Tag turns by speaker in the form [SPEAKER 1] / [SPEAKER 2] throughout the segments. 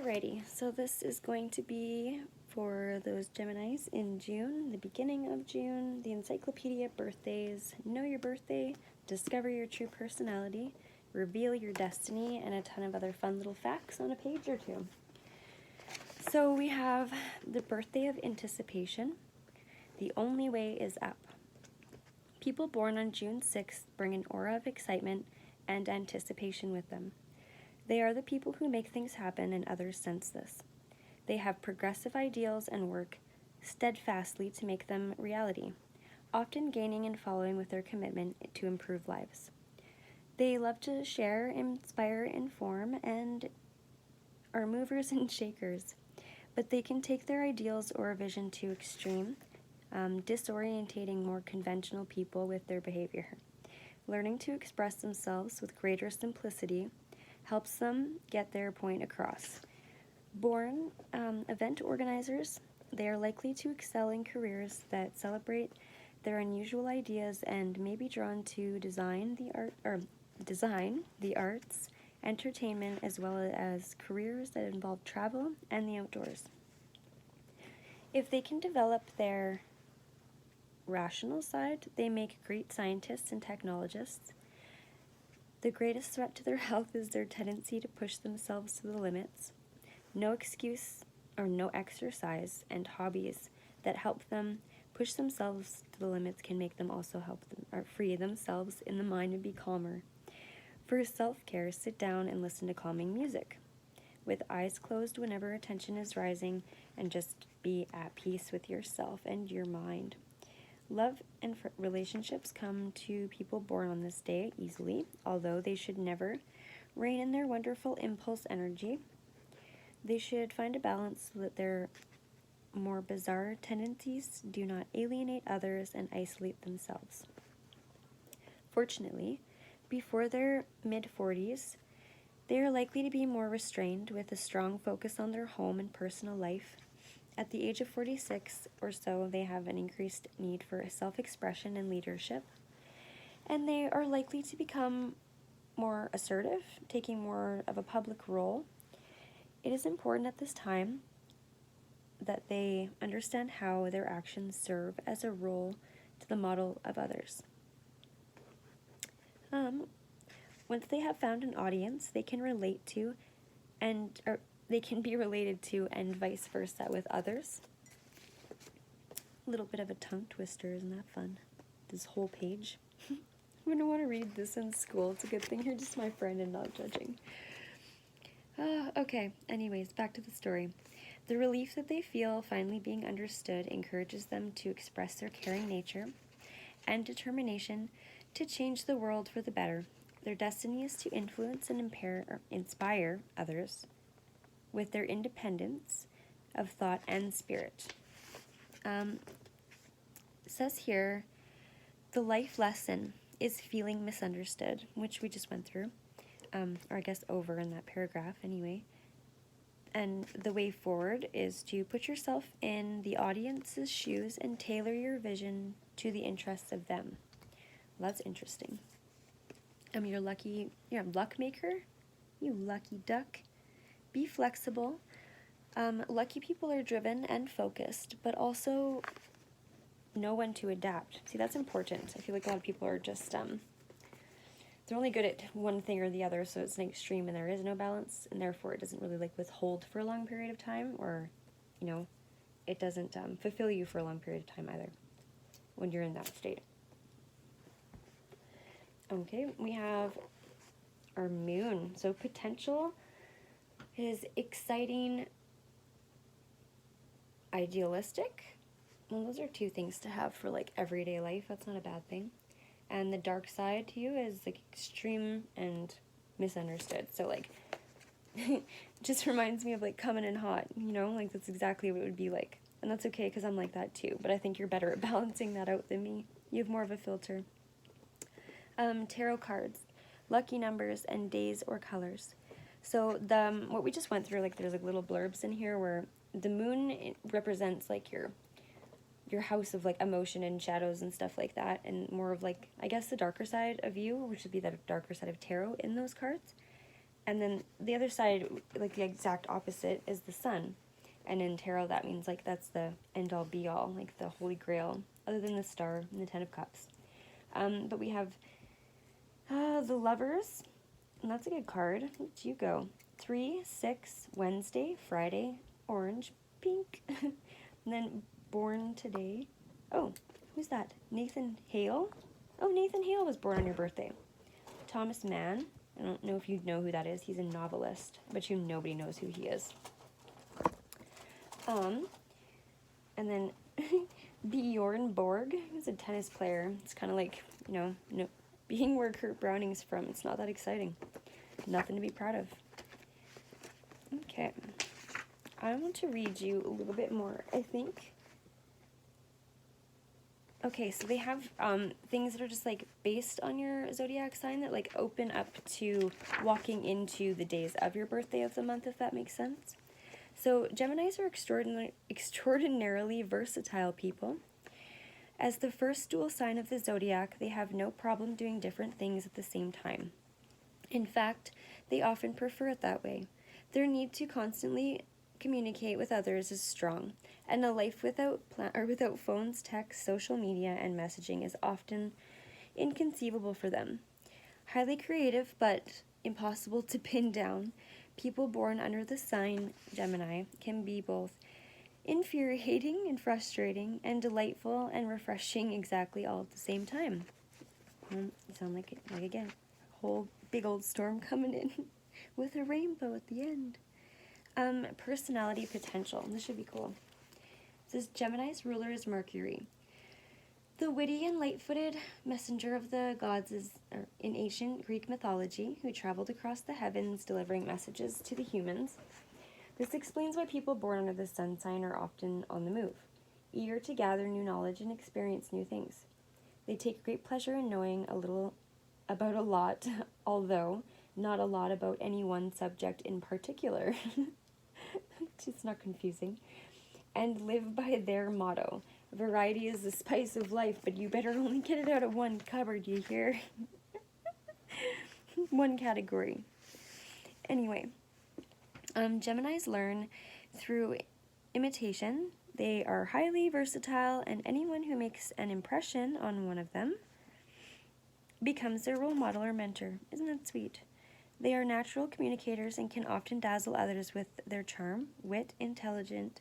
[SPEAKER 1] Alrighty, so this is going to be for those Geminis in June, the beginning of June, the encyclopedia birthdays, know your birthday, discover your true personality, reveal your destiny, and a ton of other fun little facts on a page or two. So we have the birthday of anticipation. The only way is up. People born on June 6th bring an aura of excitement and anticipation with them. They are the people who make things happen, and others sense this. They have progressive ideals and work steadfastly to make them reality, often gaining and following with their commitment to improve lives. They love to share, inspire, inform, and are movers and shakers, but they can take their ideals or vision to extreme, disorientating more conventional people with their behavior. Learning to express themselves with greater simplicity helps them get their point across. Born event organizers, they are likely to excel in careers that celebrate their unusual ideas and may be drawn to design, the arts, entertainment, as well as careers that involve travel and the outdoors. If they can develop their rational side, they make great scientists and technologists. The greatest threat to their health is their tendency to push themselves to the limits. No excuse or no exercise and hobbies that help them push themselves to the limits can make them also help them or free themselves in the mind and be calmer. For self-care, sit down and listen to calming music, with eyes closed whenever attention is rising, and just be at peace with yourself and your mind. Love and relationships come to people born on this day easily, although they should never rein in their wonderful impulse energy. They should find a balance so that their more bizarre tendencies do not alienate others and isolate themselves. Fortunately, before their mid-40s, they are likely to be more restrained, with a strong focus on their home and personal life. At the age of 46 or so, they have an increased need for self-expression and leadership, and they are likely to become more assertive, taking more of a public role. It is important at this time that they understand how their actions serve as a role to the model of others. Once they have found an audience they can relate to or they can be related to, and vice versa with others. A little bit of a tongue twister, isn't that fun? This whole page. I'm going to want to read this in school. It's a good thing you're just my friend and not judging. Okay, anyways, back to the story. The relief that they feel finally being understood encourages them to express their caring nature and determination to change the world for the better. Their destiny is to influence and inspire others with their independence of thought and spirit. It says here, the life lesson is feeling misunderstood, which we just went through, or I guess over in that paragraph anyway. And the way forward is to put yourself in the audience's shoes and tailor your vision to the interests of them. Well, that's interesting. You're a luck maker, you lucky duck. Be flexible. Lucky people are driven and focused, but also know when to adapt. See, that's important. I feel like a lot of people are just, they're only good at one thing or the other, so it's an extreme and there is no balance, and therefore it doesn't really withhold for a long period of time, or, it doesn't fulfill you for a long period of time either when you're in that state. Okay, we have our moon. So potential is exciting, idealistic. Well, those are two things to have for everyday life. That's not a bad thing. And the dark side to you is extreme and misunderstood. So it just reminds me of coming in hot, that's exactly what it would be like. And that's okay because I'm like that too, but I think you're better at balancing that out than me. You have more of a filter. Tarot cards, lucky numbers, and days or colors. So what we just went through, there's little blurbs in here where the moon represents your house of emotion and shadows and stuff like that, and more of I guess the darker side of you, which would be the darker side of tarot in those cards. And then the other side, like the exact opposite, is the sun. And in tarot, that means like that's the end all be all, like the holy grail, other than the star and the Ten of Cups. But we have the Lovers, and that's a good card. Where do you go? 3, 6, Wednesday, Friday, orange, pink. And then Born Today. Oh, who's that? Nathan Hale? Oh, Nathan Hale was born on your birthday. Thomas Mann. I don't know if you know who that is. He's a novelist. I bet you nobody knows who he is. And then Bjorn Borg, who's a tennis player. It's kind of like, no, being where Kurt Browning's from. It's not that exciting. Nothing to be proud of. Okay. I want to read you a little bit more, I think. Okay, so they have things that are just like based on your zodiac sign that like open up to walking into the days of your birthday of the month, if that makes sense. So Geminis are extraordinarily versatile people. As the first dual sign of the zodiac, they have no problem doing different things at the same time. In fact, they often prefer it that way. Their need to constantly communicate with others is strong, and a life without phones, text, social media, and messaging is often inconceivable for them. Highly creative, but impossible to pin down, people born under the sign Gemini can be both infuriating and frustrating, and delightful and refreshing exactly all at the same time. You sound like again, a whole big old storm coming in with a rainbow at the end. Personality potential. This should be cool. It says Gemini's ruler is Mercury. The witty and light-footed messenger of the gods is in ancient Greek mythology, who traveled across the heavens delivering messages to the humans. This explains why people born under the sun sign are often on the move, eager to gather new knowledge and experience new things. They take great pleasure in knowing a little about a lot, although not a lot about any one subject in particular. It's not confusing. And live by their motto. Variety is the spice of life, but you better only get it out of one cupboard, you hear? One category. Anyway, Geminis learn through imitation. They are highly versatile, and anyone who makes an impression on one of them becomes their role model or mentor. Isn't that sweet? They are natural communicators and can often dazzle others with their charm, wit, intelligent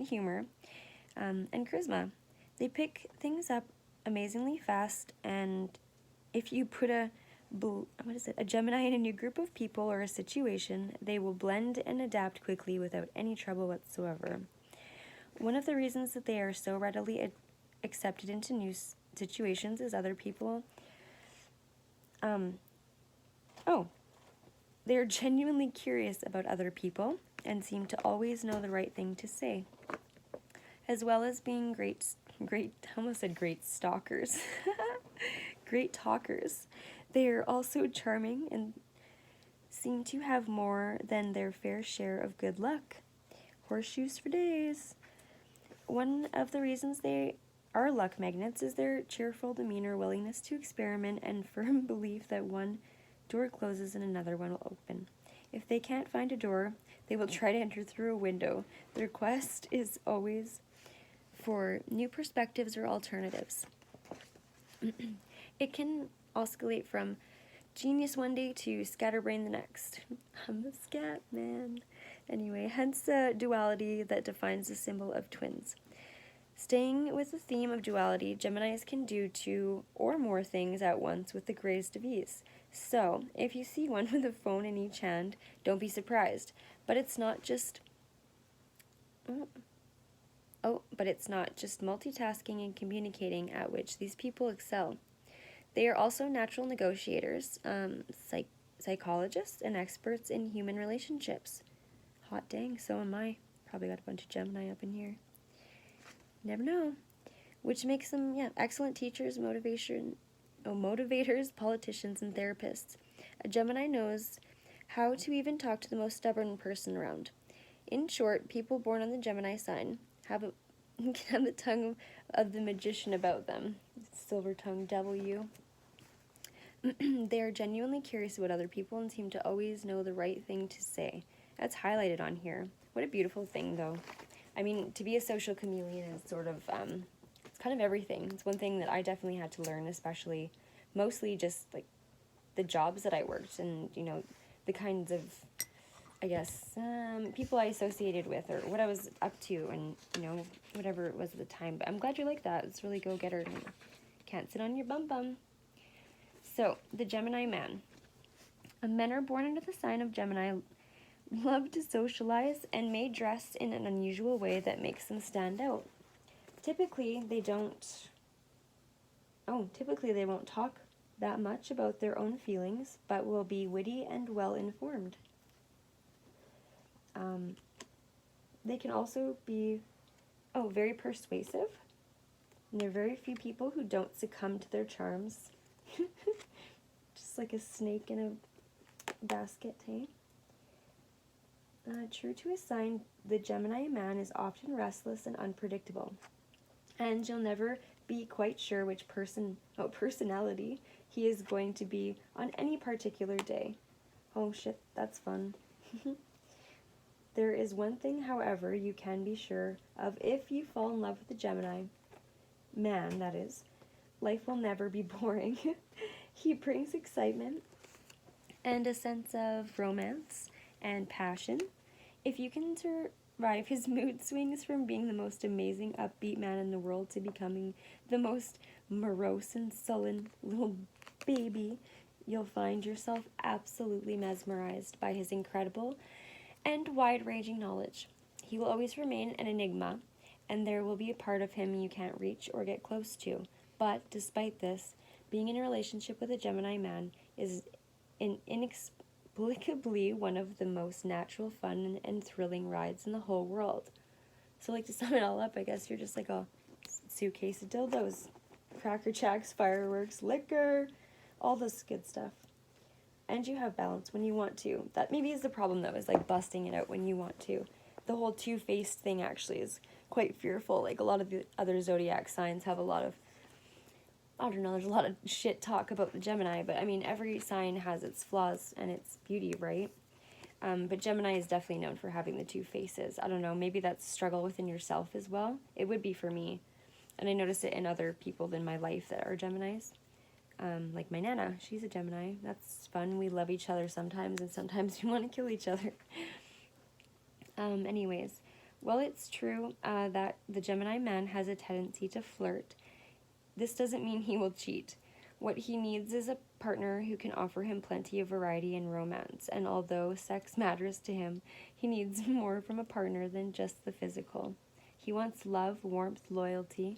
[SPEAKER 1] humor, and charisma. They pick things up amazingly fast, and if you put a Gemini in a new group of people or a situation, they will blend and adapt quickly without any trouble whatsoever. One of the reasons that they are so readily accepted into new situations is other people. They are genuinely curious about other people and seem to always know the right thing to say, as well as being great stalkers, great talkers. They are also charming and seem to have more than their fair share of good luck. Horseshoes for days. One of the reasons they are luck magnets is their cheerful demeanor, willingness to experiment, and firm belief that one door closes and another one will open. If they can't find a door, they will try to enter through a window. Their quest is always for new perspectives or alternatives. It can oscillate from genius one day to scatterbrain the next. I'm the scat man. Anyway, hence the duality that defines the symbol of twins. Staying with the theme of duality, Geminis can do 2 or more things at once with the greatest of ease. So, if you see one with a phone in each hand, don't be surprised. But it's not just multitasking and communicating at which these people excel. They are also natural negotiators, psychologists, and experts in human relationships. Hot dang, so am I. Probably got a bunch of Gemini up in here. Never know. Which makes them, excellent teachers, motivators, politicians, and therapists. A Gemini knows how to even talk to the most stubborn person around. In short, people born on the Gemini sign can have the tongue of the magician about them. Silver tongue W. They are genuinely curious about other people and seem to always know the right thing to say. That's highlighted on here. What a beautiful thing, though. I mean, to be a social chameleon is sort of, it's kind of everything. It's one thing that I definitely had to learn, especially, mostly just, like, the jobs that I worked and, you know, the kinds of, I guess, people I associated with or what I was up to and, you know, whatever it was at the time. But I'm glad you like that. It's really go-getter. Can't sit on your bum-bum. So, the Gemini man. Men are born into the sign of Gemini, love to socialize, and may dress in an unusual way that makes them stand out. Typically, they won't talk that much about their own feelings, but will be witty and well-informed. They can also be, very persuasive. And there are very few people who don't succumb to their charms. Just like a snake in a basket, hey? True to his sign, the Gemini man is often restless and unpredictable. And you'll never be quite sure which personality he is going to be on any particular day. Oh shit, that's fun. There is one thing, however, you can be sure of if you fall in love with the Gemini man, that is. Life will never be boring. He brings excitement and a sense of romance and passion. If you can survive his mood swings from being the most amazing upbeat man in the world to becoming the most morose and sullen little baby, you'll find yourself absolutely mesmerized by his incredible and wide-ranging knowledge. He will always remain an enigma, and there will be a part of him you can't reach or get close to. But despite this, being in a relationship with a Gemini man is inexplicably one of the most natural, fun, and thrilling rides in the whole world. So, like, to sum it all up, I guess you're just like a suitcase of dildos, Cracker Jacks, fireworks, liquor, all this good stuff. And you have balance when you want to. That maybe is the problem, though, is like busting it out when you want to. The whole two-faced thing actually is quite fearful. Like, a lot of the other zodiac signs have a lot of, I don't know, there's a lot of shit talk about the Gemini, but I mean, every sign has its flaws and its beauty, right? But Gemini is definitely known for having the two faces. I don't know, maybe that's a struggle within yourself as well. It would be for me. And I notice it in other people in my life that are Geminis. Like my Nana, she's a Gemini. That's fun. We love each other sometimes, and sometimes we want to kill each other. Anyways, while it's true that the Gemini man has a tendency to flirt, this doesn't mean he will cheat. What he needs is a partner who can offer him plenty of variety and romance, and although sex matters to him, he needs more from a partner than just the physical. He wants love, warmth, loyalty,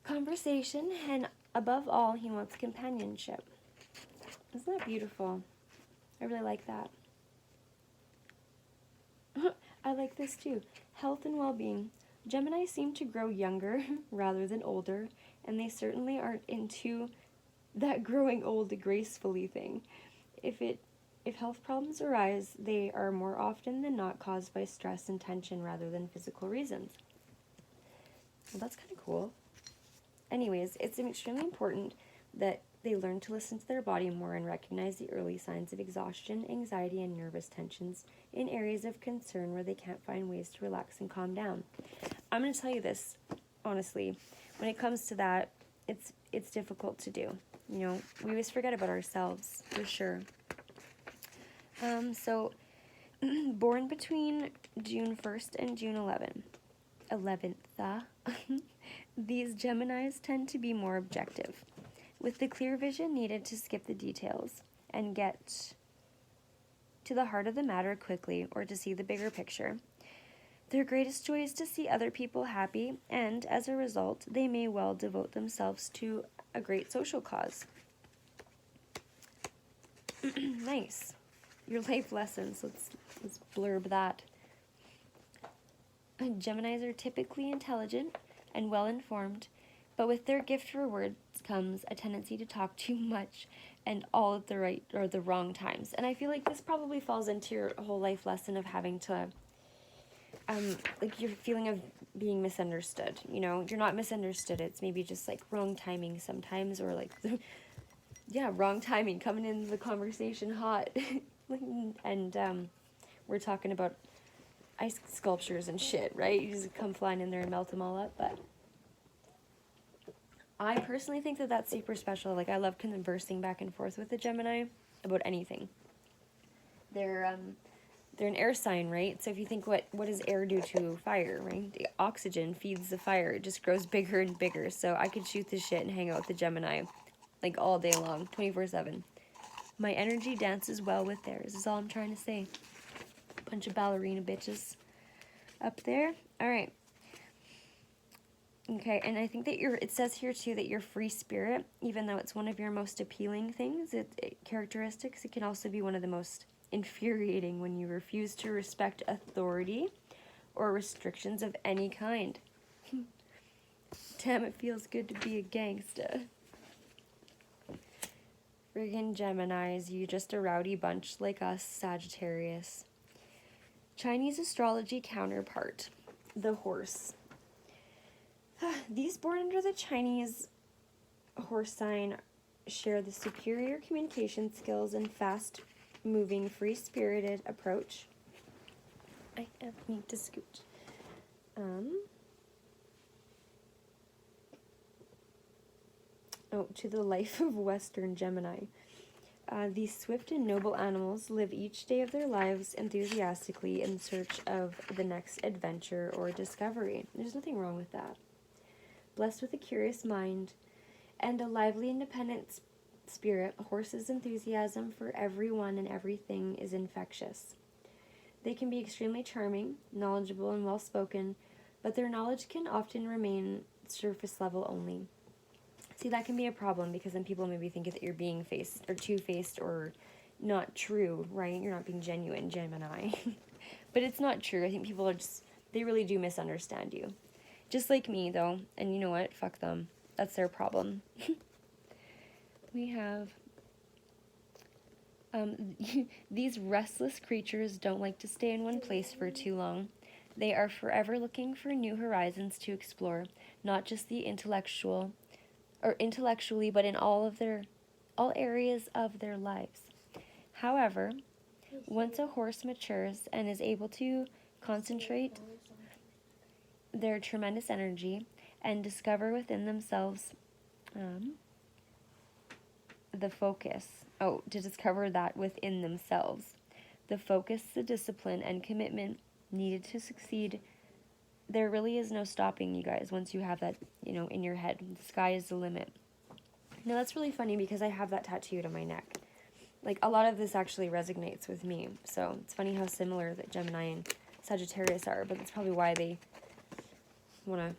[SPEAKER 1] conversation, and above all, he wants companionship. Isn't that beautiful? I really like that. I like this too. Health and well-being. Gemini seem to grow younger rather than older, and they certainly aren't into that growing old gracefully thing. If health problems arise, they are more often than not caused by stress and tension rather than physical reasons. Well, that's kind of cool. Anyways, it's extremely important that they learn to listen to their body more and recognize the early signs of exhaustion, anxiety, and nervous tensions in areas of concern where they can't find ways to relax and calm down. I'm going to tell you this, honestly. When it comes to that, it's difficult to do. You know, we always forget about ourselves, for sure. So, born between June 1st and June 11th, these Geminis tend to be more objective, with the clear vision needed to skip the details and get to the heart of the matter quickly or to see the bigger picture. Their greatest joy is to see other people happy, and as a result, they may well devote themselves to a great social cause. Nice. Your life lessons. Let's blurb that. Geminis are typically intelligent and well-informed, but with their gift for words comes a tendency to talk too much and all at the right or the wrong times. And I feel like this probably falls into your whole life lesson of having to, like your feeling of being misunderstood. You know, you're not misunderstood. It's maybe just like wrong timing sometimes, or like yeah, wrong timing, coming into the conversation hot. And we're talking about ice sculptures and shit, right? You just come flying in there and melt them all up. But I personally think that that's super special. Like, I love conversing back and forth with the Gemini about anything. They're an air sign, right? So if you think, what does air do to fire, right? The oxygen feeds the fire. It just grows bigger and bigger. So I could shoot this shit and hang out with the Gemini like all day long, 24/7. My energy dances well with theirs is all I'm trying to say. Bunch of ballerina bitches up there. All right. Okay, and I think that it says here too that you're free spirit, even though it's one of your most appealing things, characteristics, it can also be one of the most infuriating when you refuse to respect authority or restrictions of any kind. Damn, it feels good to be a gangsta. Friggin' Geminis, you just a rowdy bunch like us, Sagittarius. Chinese astrology counterpart, the horse. These born under the Chinese horse sign share the superior communication skills and fast-moving, free-spirited approach. I need to scoot. To the life of Western Gemini. These swift and noble animals live each day of their lives enthusiastically in search of the next adventure or discovery. There's nothing wrong with that. Blessed with a curious mind and a lively, independent spirit, a horse's enthusiasm for everyone and everything is infectious. They can be extremely charming, knowledgeable, and well-spoken, but their knowledge can often remain surface level only. See, that can be a problem because then people maybe think that you're being two-faced or not true, right? You're not being genuine, Gemini. But it's not true. I think people they really do misunderstand you. Just like me, though. And you know what? Fuck them. That's their problem. We have... these restless creatures don't like to stay in one place for too long. They are forever looking for new horizons to explore, not just the intellectually, but in all areas of their lives. However, once a horse matures and is able to concentrate their tremendous energy and discover within themselves the focus. To discover that within themselves. The focus, the discipline, and commitment needed to succeed. There really is no stopping, you guys, once you have that, in your head. The sky is the limit. Now, that's really funny because I have that tattooed on my neck. Like, a lot of this actually resonates with me. So, it's funny how similar that Gemini and Sagittarius are, but that's probably why they want to,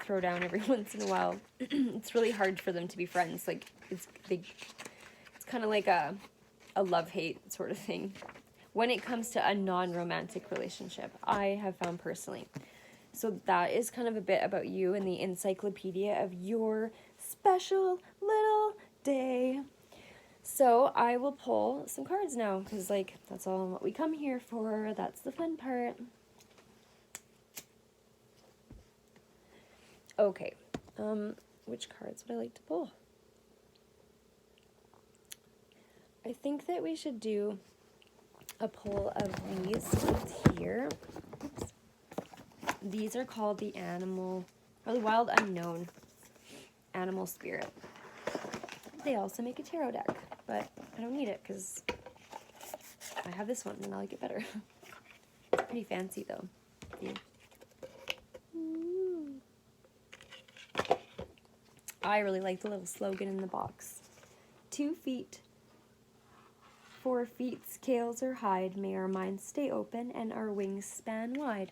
[SPEAKER 1] throw down every once in a while. It's really hard for them to be friends. Like, it's kind of like a love-hate sort of thing when it comes to a non-romantic relationship, I have found personally. So that is kind of a bit about you and the encyclopedia of your special little day. So I will pull some cards now because, that's all what we come here for. That's the fun part. Okay, which cards would I like to pull? I think that we should do a pull of these here. Oops. These are called the wild unknown animal spirit. They also make a tarot deck, but I don't need it because I have this one and I like it better. Pretty fancy though. See? I really like the little slogan in the box. 2 feet, 4 feet, scales or hide, may our minds stay open and our wings span wide.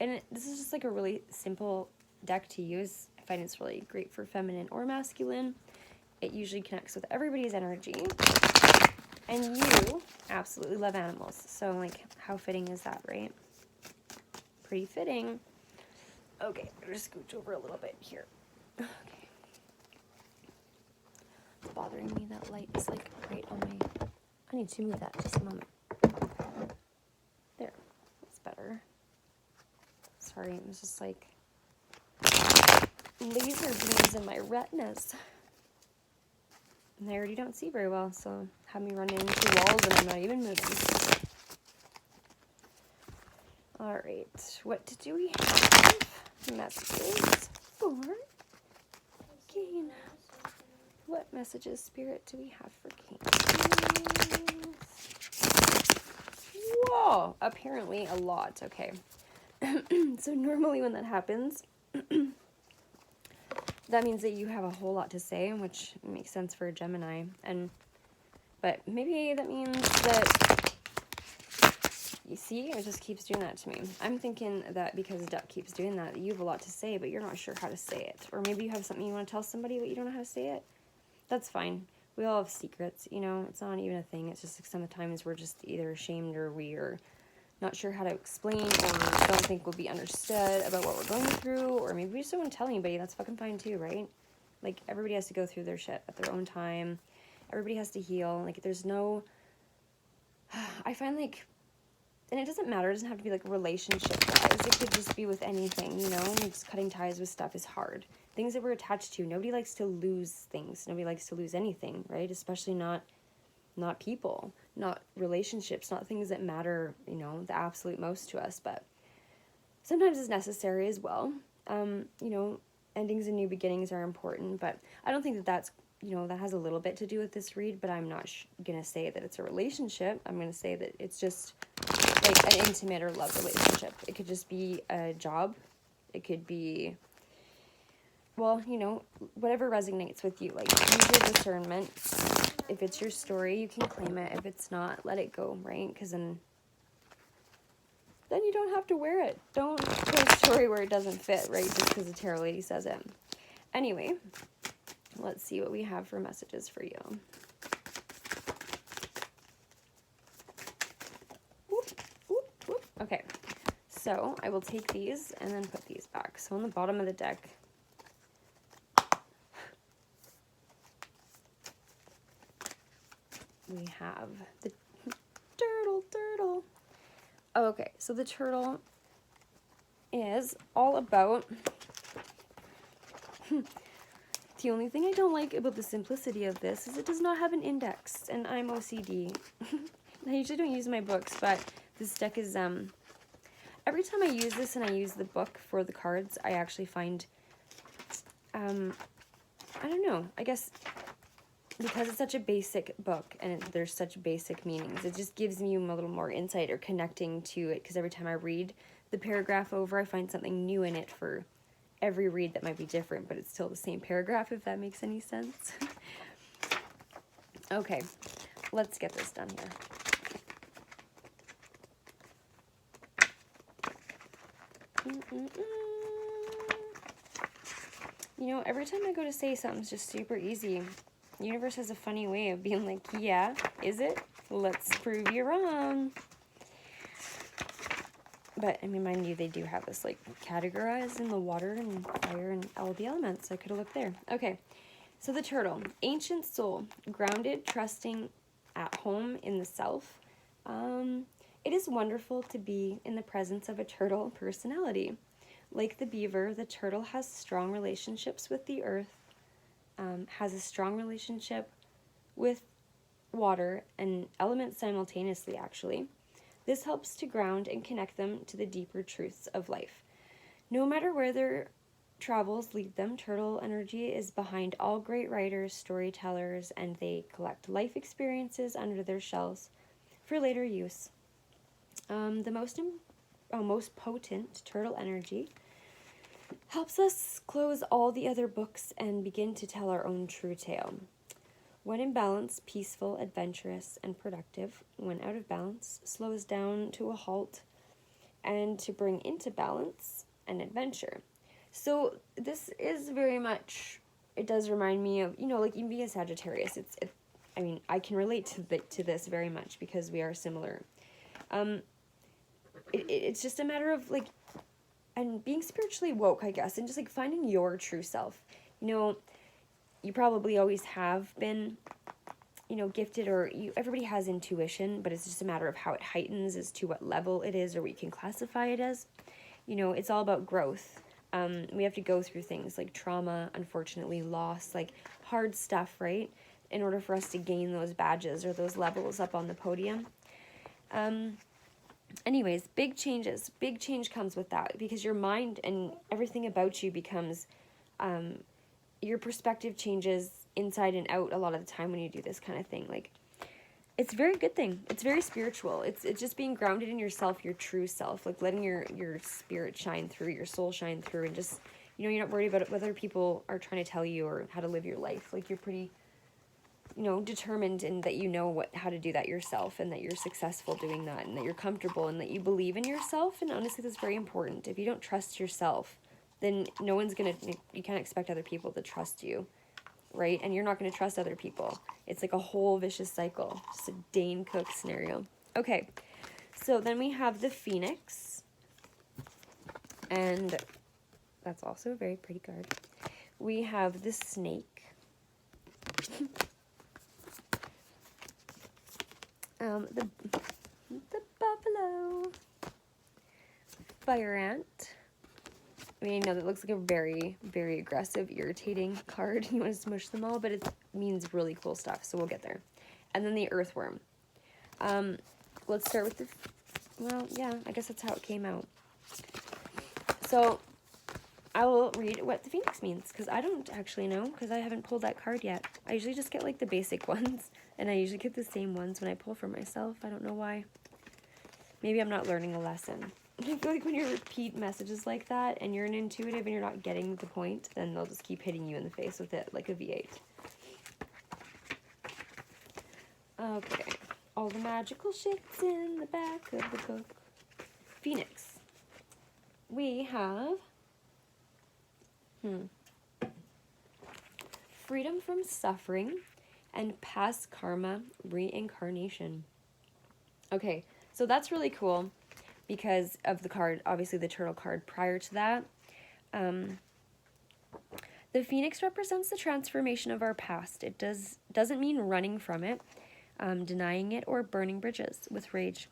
[SPEAKER 1] And this is just like a really simple deck to use. I find it's really great for feminine or masculine. It usually connects with everybody's energy. And you absolutely love animals. So, how fitting is that, right? Pretty fitting. Okay, I'm going to scooch over a little bit here. Okay. It's bothering me. That light is, right on my... I need to move that just a moment. There. That's better. Sorry, it was just laser beams in my retinas. And I already don't see very well, so have me run into walls and I'm not even moving. Alright, what do we have? Messages for Cain. What messages, Spirit, do we have for Cain? Whoa! Apparently a lot. Okay. So normally when that happens, that means that you have a whole lot to say, which makes sense for a Gemini. But maybe that means that, you see, it just keeps doing that to me. I'm thinking that because Duck keeps doing that, you have a lot to say, but you're not sure how to say it. Or maybe you have something you want to tell somebody, but you don't know how to say it. That's fine. We all have secrets, you know, it's not even a thing. It's just like some of the times we're just either ashamed or we are not sure how to explain or don't think we'll be understood about what we're going through, or maybe we just don't want to tell anybody. That's fucking fine too, right? Like, everybody has to go through their shit at their own time. Everybody has to heal. Like, there's no... I find, like... And it doesn't matter. It doesn't have to be, like, relationship-wise. It could just be with anything, you know? Like, just cutting ties with stuff is hard. Things that we're attached to. Nobody likes to lose things. Nobody likes to lose anything, right? Especially not people, not relationships, not things that matter, you know, the absolute most to us. But sometimes it's necessary as well. You know, endings and new beginnings are important, but I don't think that that's, you know, that has a little bit to do with this read, but I'm not going to say that it's a relationship. I'm going to say that it's just like an intimate or love relationship. It could just be a job. It could be, well, you know, whatever resonates with you. Like, use your discernment. If it's your story, you can claim it. If it's not, let it go, right? Because then you don't have to wear it. Don't put a story where it doesn't fit, right? Just because the tarot lady says it. Anyway, let's see what we have for messages for you. Whoop, whoop, whoop. Okay, so I will take these and then put these back. So on the bottom of the deck, we have the turtle. Okay, so the turtle is all about... The only thing I don't like about the simplicity of this is it does not have an index, and I'm OCD. I usually don't use my books, but this deck is... Every time I use this and I use the book for the cards, I actually find... I don't know, I guess... Because it's such a basic book and there's such basic meanings, it just gives me a little more insight or connecting to it, because every time I read the paragraph over, I find something new in it for every read that might be different, but it's still the same paragraph, if that makes any sense. Okay, let's get this done here. You know, every time I go to say something's just super easy, the universe has a funny way of being like, yeah, is it? Let's prove you wrong. But, I mean, mind you, they do have this, like, categorized in the water and fire and all the elements. I could have looked there. Okay, so the turtle. Ancient soul. Grounded, trusting, at home in the self. It is wonderful to be in the presence of a turtle personality. Like the beaver, the turtle has strong relationships with the earth, has a strong relationship with water and elements simultaneously, actually. This helps to ground and connect them to the deeper truths of life. No matter where their travels lead them, turtle energy is behind all great writers, storytellers, and they collect life experiences under their shells for later use. The most potent turtle energy helps us close all the other books and begin to tell our own true tale. When in balance, peaceful, adventurous, and productive. When out of balance, slows down to a halt, and to bring into balance an adventure. So this is very much, it does remind me of, you know, like even being a Sagittarius, I mean, I can relate to this very much because we are similar. It's just a matter of, like, and being spiritually woke, I guess, and just, like, finding your true self. You know, you probably always have been, you know, gifted, or everybody has intuition, but it's just a matter of how it heightens as to what level it is or what you can classify it as. You know, it's all about growth. We have to go through things like trauma, unfortunately, loss, like hard stuff, right? in order for us to gain those badges or those levels up on the podium. Anyways, big changes. Big change comes with that because your mind and everything about you becomes, your perspective changes inside and out a lot of the time when you do this kind of thing. Like, it's a very good thing. It's very spiritual. It's just being grounded in yourself, your true self, like letting your spirit shine through, your soul shine through, and just, you know, you're not worried about what other people are trying to tell you or how to live your life. Like, you're pretty, you know, determined and that you know how to do that yourself, and that you're successful doing that, and that you're comfortable, and that you believe in yourself. And honestly, that's very important. If you don't trust yourself, then no one's gonna, you can't expect other people to trust you, right? And you're not going to trust other people. It's like a whole vicious cycle. Just a Dane Cook scenario. Okay, so then we have the Phoenix. And that's also a very pretty card. We have the Snake. The Buffalo. Fire Ant. I mean, I know that looks like a very, very aggressive, irritating card. You want to smush them all, but it means really cool stuff, so we'll get there. And then the Earthworm. Let's start with the, well, yeah, I guess that's how it came out. So, I will read what the Phoenix means, because I don't actually know, because I haven't pulled that card yet. I usually just get, like, the basic ones, and I usually get the same ones when I pull for myself. I don't know why. Maybe I'm not learning a lesson. I feel like when you repeat messages like that and you're an intuitive and you're not getting the point, then they'll just keep hitting you in the face with it like a V8. Okay, all the magical shit's in the back of the book. Phoenix. We have freedom from suffering and past karma reincarnation. Okay, so that's really cool. Because of the card, obviously the turtle card prior to that. The Phoenix represents the transformation of our past. It doesn't mean running from it, denying it, or burning bridges with rage.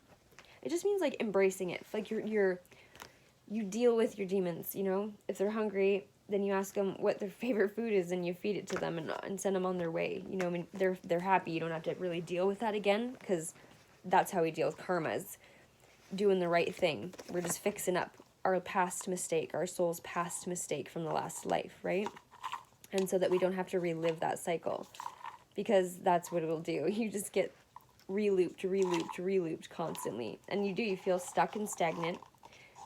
[SPEAKER 1] It just means like embracing it. Like you deal with your demons, you know? If they're hungry, then you ask them what their favorite food is and you feed it to them and send them on their way. You know, I mean, they're happy. You don't have to really deal with that again, because that's how we deal with karmas. Doing the right thing. We're just fixing up our past mistake, our soul's past mistake from the last life, right? And so that we don't have to relive that cycle, because that's what it'll do. You just get relooped constantly. And you feel stuck and stagnant,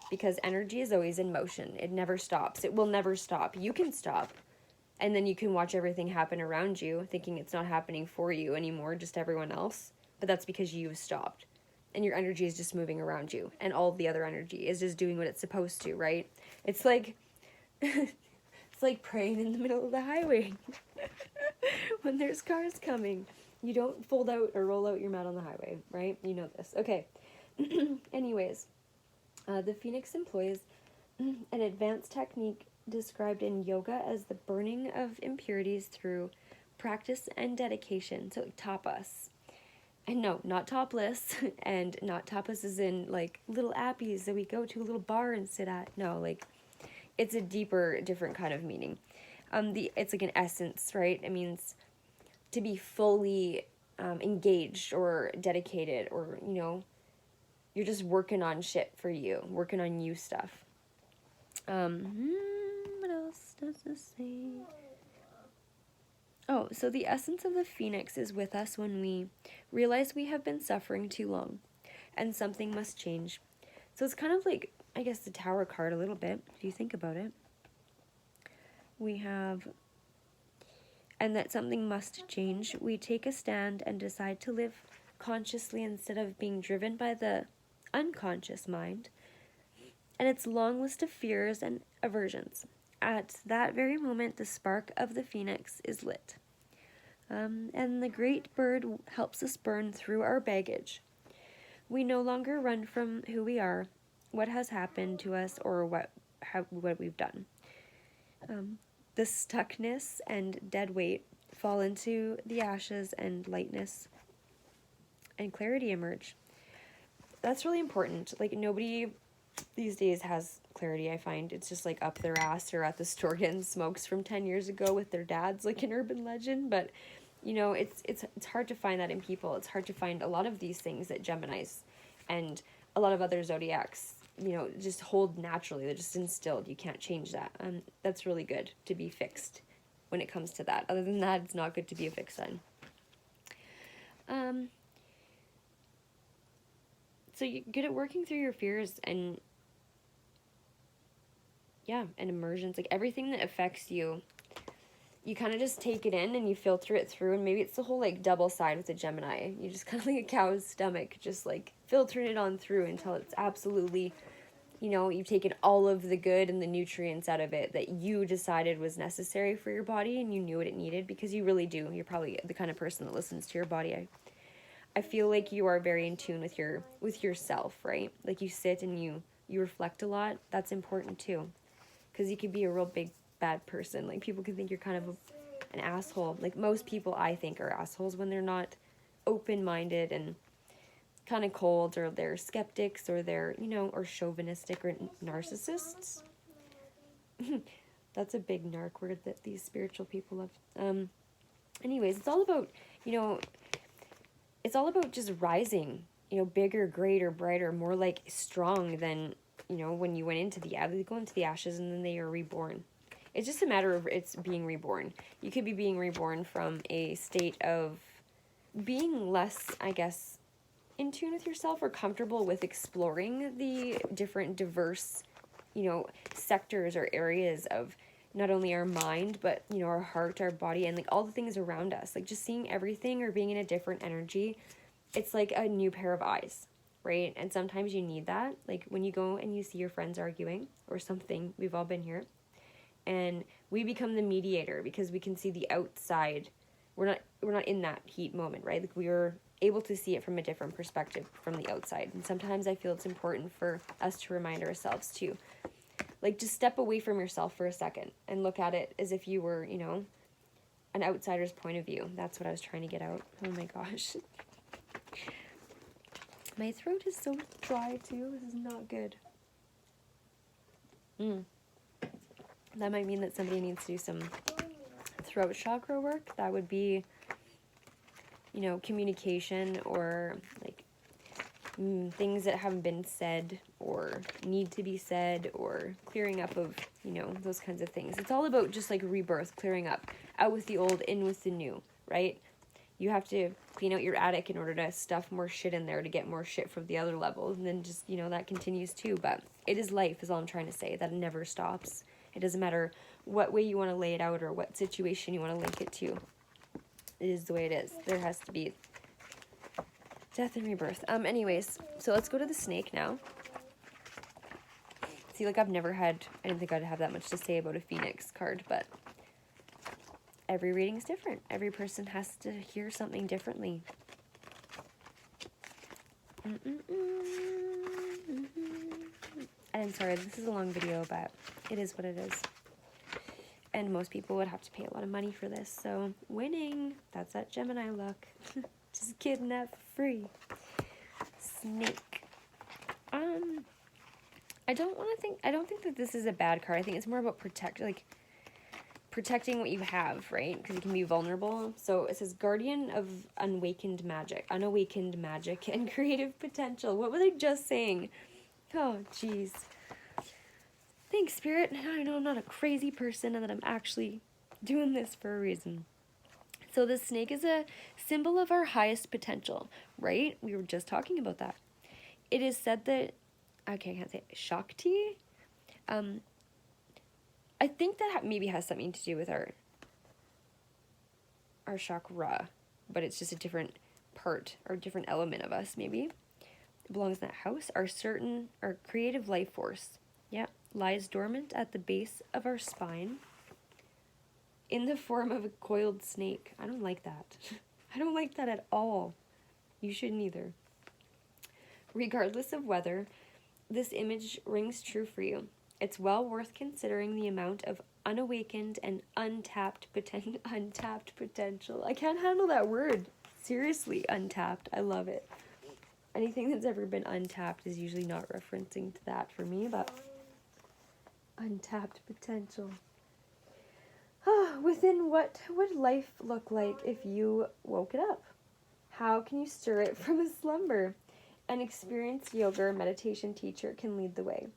[SPEAKER 1] because energy is always in motion. It never stops. It will never stop. You can stop, and then you can watch everything happen around you, thinking it's not happening for you anymore, just everyone else. But that's because you've stopped. And your energy is just moving around you, and all the other energy is just doing what it's supposed to, right? It's like it's like praying in the middle of the highway when there's cars coming. You don't fold out or roll out your mat on the highway, right? You know this. Okay. Anyways, the Phoenix employs an advanced technique described in yoga as the burning of impurities through practice and dedication. So tapas. And no, not topless, and not tapas as in, like, little appies that we go to a little bar and sit at. No, like, it's a deeper, different kind of meaning. It's like an essence, right? It means to be fully engaged or dedicated, or, you know, you're just working on shit for you, working on you stuff. What else does this say? Oh, so the essence of the Phoenix is with us when we realize we have been suffering too long and something must change. So it's kind of like, I guess, the Tower card a little bit, if you think about it. We have, and that something must change. We take a stand and decide to live consciously instead of being driven by the unconscious mind and its long list of fears and aversions. At that very moment, the spark of the Phoenix is lit. And the great bird helps us burn through our baggage. We no longer run from who we are, what has happened to us, or what we've done. The stuckness and dead weight fall into the ashes, and lightness and clarity emerge. That's really important. Like, nobody these days has clarity, I find. It's just like up their ass or at the store getting smokes from 10 years ago with their dads, like an urban legend. But You know, it's hard to find that in people. It's hard to find a lot of these things that Geminis and a lot of other zodiacs, you know, just hold naturally. They're just instilled. You can't change that. That's really good to be fixed when it comes to that. Other than that, it's not good to be a fixed sign. So you're good at working through your fears and, yeah, and immersions. Like, everything that affects you, you kind of just take it in and you filter it through. And maybe it's the whole, like, double side with a Gemini. You just kind of like a cow's stomach, just, like, filtering it on through until it's absolutely, you know, you've taken all of the good and the nutrients out of it that you decided was necessary for your body, and you knew what it needed, because you really do. You're probably the kind of person that listens to your body. I feel like you are very in tune with yourself, right? Like, you sit and you reflect a lot. That's important too, because you could be a real big bad person. Like, people can think you're kind of an asshole. Like, most people, I think, are assholes when they're not open-minded and kind of cold, or they're skeptics, or they're, you know, or chauvinistic, or narcissists. That's a big narc word that these spiritual people love. Anyways, it's all about, you know, it's all about just rising, you know, bigger, greater, brighter, more like strong than, you know, when you went into they go into the ashes and then they are reborn. It's just a matter of it's being reborn. You could be being reborn from a state of being less, I guess, in tune with yourself, or comfortable with exploring the different diverse, you know, sectors or areas of not only our mind, but, you know, our heart, our body, and like all the things around us. Like, just seeing everything or being in a different energy, it's like a new pair of eyes, right? And sometimes you need that. Like, when you go and you see your friends arguing or something, we've all been here, and we become the mediator because we can see the outside. We're not in that heat moment, right? Like, we are able to see it from a different perspective from the outside. And sometimes I feel it's important for us to remind ourselves to, like, just step away from yourself for a second and look at it as if you were, you know, an outsider's point of view. That's what I was trying to get out. Oh my gosh. My throat is so dry too. This is not good. That might mean that somebody needs to do some throat chakra work. That would be, you know, communication, or like things that haven't been said or need to be said, or clearing up of, you know, those kinds of things. It's all about just like rebirth, clearing up, out with the old, in with the new, right? You have to clean out your attic in order to stuff more shit in there to get more shit from the other levels, and then just, you know, that continues too. But it is life, is all I'm trying to say. That never stops. It doesn't matter what way you want to lay it out or what situation you want to link it to. It is the way it is. There has to be death and rebirth. Anyways, so let's go to the snake now. See, like, I didn't think I'd have that much to say about a Phoenix card, but every reading's different. Every person has to hear something differently. I'm sorry, this is a long video, but it is what it is. And most people would have to pay a lot of money for this, so winning. That's that Gemini luck. Just getting that for free. Snake. I don't think that this is a bad card. I think it's more about protecting what you have, right? Because you can be vulnerable. So it says guardian of unawakened magic and creative potential. What were they just saying? Oh, jeez. Thanks, Spirit. Now I know I'm not a crazy person and that I'm actually doing this for a reason. So the snake is a symbol of our highest potential, right? We were just talking about that. It is said that, okay, I can't say it, Shakti. I think that maybe has something to do with our chakra, but it's just a different part or different element of us, maybe. It belongs in that house. Our creative life force, yeah, lies dormant at the base of our spine in the form of a coiled snake. I don't like that. I don't like that at all. You shouldn't either. Regardless of weather, this image rings true for you. It's well worth considering the amount of unawakened and untapped potential. I can't handle that word. Seriously, untapped. I love it. Anything that's ever been untapped is usually not referencing to that for me, but untapped potential. Oh, Within what would life look like if you woke it up? How can you stir it from a slumber? An experienced yoga or meditation teacher can lead the way.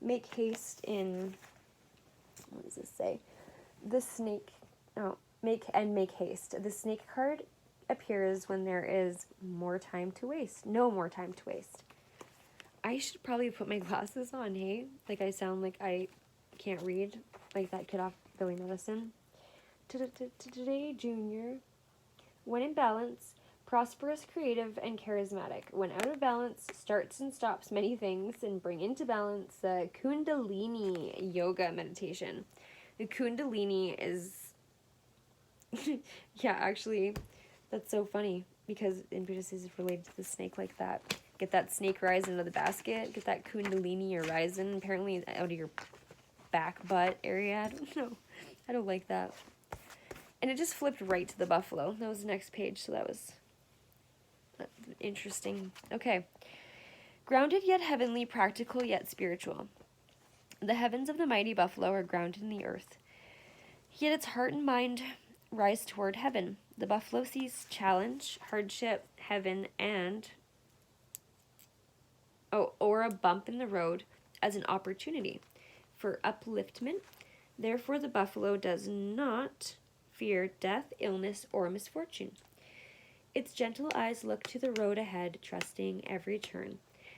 [SPEAKER 1] Make haste in, what does this say? The snake, make haste. The snake card appears when there is more time to waste. No more time to waste. I should probably put my glasses on, hey? Like I sound like I can't read. Like that kid off Billy Medicine. Today, Junior. When in balance, prosperous, creative, and charismatic. When out of balance, starts and stops many things, and bring into balance the Kundalini yoga meditation. The Kundalini is, yeah, actually, that's so funny, because in Buddhism is related to the snake like that. Get that snake rise into the basket, get that Kundalini or rising, apparently out of your back butt area. I don't know. I don't like that. And it just flipped right to the buffalo. That was the next page, so that was interesting. Okay. Grounded yet heavenly, practical yet spiritual. The heavens of the mighty buffalo are grounded in the earth. Yet its heart and mind rise toward heaven. The buffalo sees challenge, hardship, heaven, or a bump in the road as an opportunity for upliftment. Therefore, the buffalo does not fear death, illness, or misfortune. Its gentle eyes look to the road ahead, trusting every turn.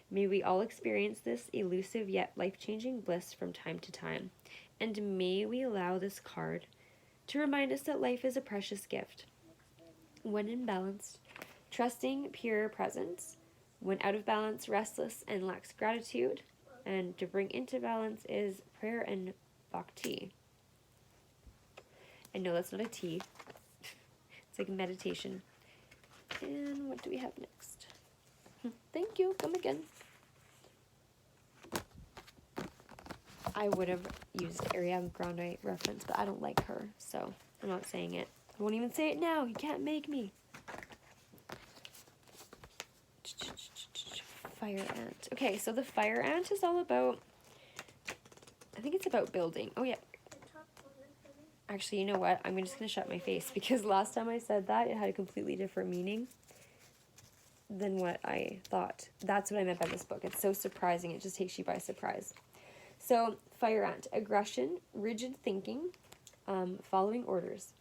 [SPEAKER 1] May we all experience this elusive yet life-changing bliss from time to time, and may we allow this card to remind us that life is a precious gift. When in balance, trusting pure presence. When out of balance, restless and lacks gratitude. And to bring into balance is prayer and bhakti. I know that's not a T. It's like meditation. And what do we have next? Thank you. Come again. I would have used Ariana Grande reference, but I don't like her, so I'm not saying it. I won't even say it now. You can't make me. Fire ant. Okay, so the fire ant is all about, I think it's about building. Oh, yeah. Actually, you know what? I'm just going to shut my face because last time I said that, it had a completely different meaning than what I thought. That's what I meant by this book. It's so surprising. It just takes you by surprise. So, fire ant. Aggression, rigid thinking, following orders.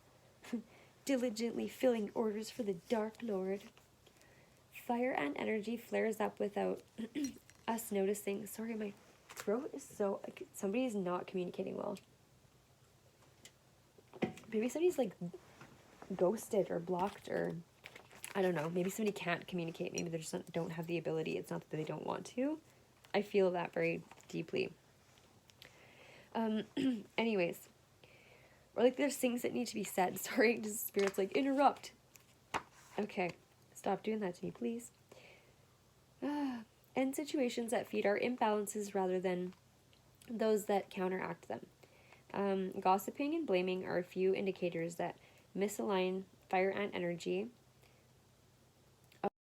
[SPEAKER 1] Diligently filling orders for the Dark Lord. Fire ant energy flares up without us noticing. Sorry, my throat is so... somebody's not communicating well. Maybe somebody's like ghosted or blocked, or I don't know. Maybe somebody can't communicate. Maybe they just don't have the ability. It's not that they don't want to. I feel that very deeply. Anyways, or like there's things that need to be said. Sorry, just spirits like interrupt. Okay, stop doing that to me, please. End situations that feed our imbalances rather than those that counteract them. Gossiping and blaming are a few indicators that misalign fire ant energy